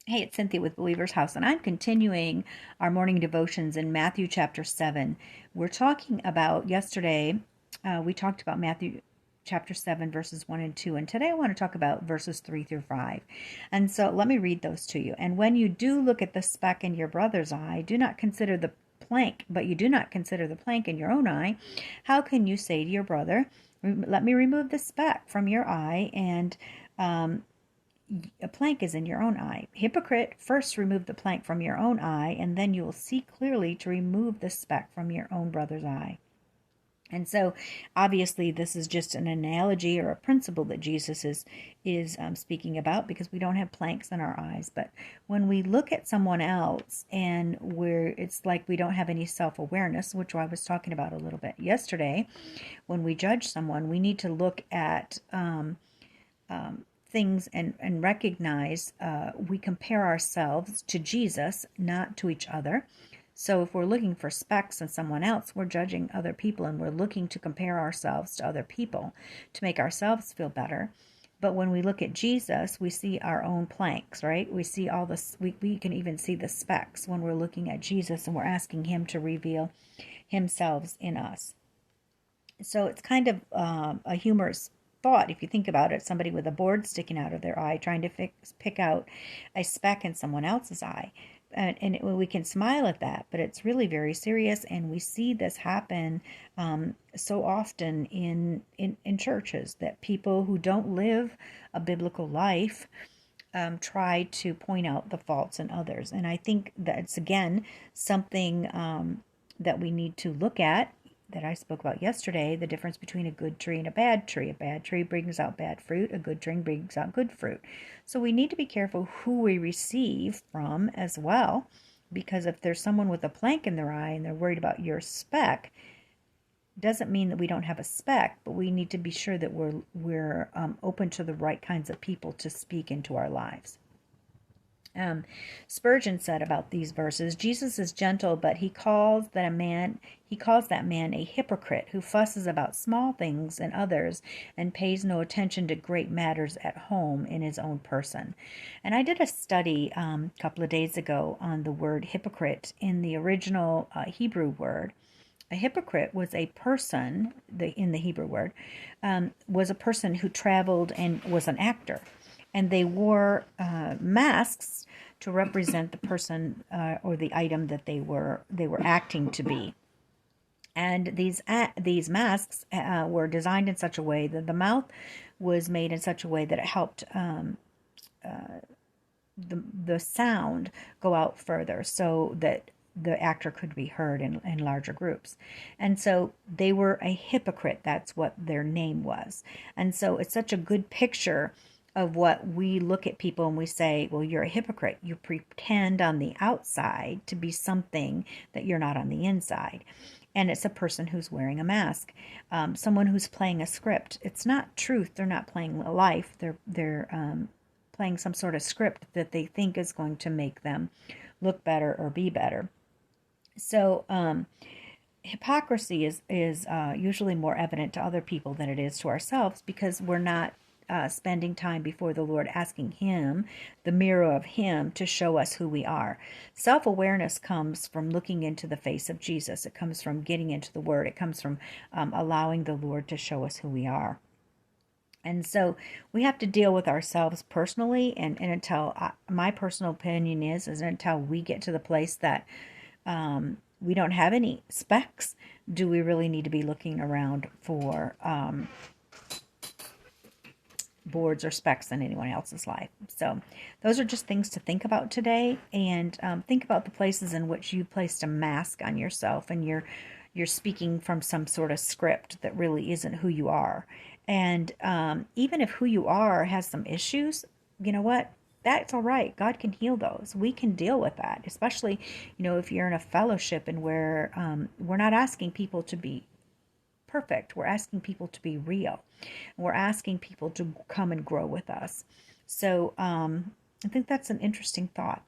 Hey, it's Cynthia with Believer's House, and I'm continuing our morning devotions in Matthew chapter 7. We're talking about yesterday, we talked about Matthew chapter 7, verses 1 and 2, and today I want to talk about verses 3 through 5. And so let me read those to you. And when you do look at the speck in your brother's eye, do not consider the plank, but you do not consider the plank in your own eye. How can you say to your brother, let me remove the speck from your eye, and a plank is in your own eye? Hypocrite, first remove the plank from your own eye, and then you will see clearly to remove the speck from your own brother's eye. And so, obviously, this is just an analogy or a principle that Jesus is speaking about, because we don't have planks in our eyes. But when we look at someone else and it's like we don't have any self-awareness, which I was talking about a little bit yesterday, when we judge someone, we need to look at things and recognize we compare ourselves to Jesus, not to each other. So if we're looking for specks in someone else, we're judging other people, and we're looking to compare ourselves to other people to make ourselves feel better. But when we look at Jesus, we see our own planks, right? We see all this, we can even see the specks when we're looking at Jesus and we're asking him to reveal himself in us. So it's kind of a humorous thought if you think about it. Somebody with a board sticking out of their eye trying to pick out a speck in someone else's eye. We can smile at that, but it's really very serious, and we see this happen so often in churches, that people who don't live a biblical life try to point out the faults in others. And I think that's, again, something that we need to look at, that I spoke about yesterday, the difference between a good tree and a bad tree. A bad tree brings out bad fruit, a good tree brings out good fruit. So we need to be careful who we receive from as well, because if there's someone with a plank in their eye and they're worried about your speck, doesn't mean that we don't have a speck, but we need to be sure that we're open to the right kinds of people to speak into our lives. Spurgeon said about these verses, Jesus is gentle, but he calls that man a hypocrite who fusses about small things in others and pays no attention to great matters at home in his own person. And I did a study a couple of days ago on the word hypocrite in the original Hebrew word. A hypocrite was a person, in the Hebrew word, was a person who traveled and was an actor. And they wore masks to represent the person or the item that they were acting to be. And these masks were designed in such a way that the mouth was made in such a way that it helped the sound go out further, so that the actor could be heard in larger groups. And so they were a hypocrite. That's what their name was. And so it's such a good picture of what we look at people and we say, well, you're a hypocrite. You pretend on the outside to be something that you're not on the inside. And it's a person who's wearing a mask, someone who's playing a script. It's not truth. They're not playing life. They're playing some sort of script that they think is going to make them look better or be better. So hypocrisy is usually more evident to other people than it is to ourselves, because we're not spending time before the Lord, asking him, the mirror of him, to show us who we are. Self-awareness comes from looking into the face of Jesus. It comes from getting into the Word. It comes from allowing the Lord to show us who we are. And so we have to deal with ourselves personally, and until my personal opinion is until we get to the place that we don't have any specks, do we really need to be looking around for boards or specks in anyone else's life? So those are just things to think about today, and think about the places in which you placed a mask on yourself, and you're speaking from some sort of script that really isn't who you are. And even if who you are has some issues, you know what? That's all right. God can heal those. We can deal with that, especially, if you're in a fellowship and where we're not asking people to be perfect. We're asking people to be real. We're asking people to come and grow with us. So I think that's an interesting thought.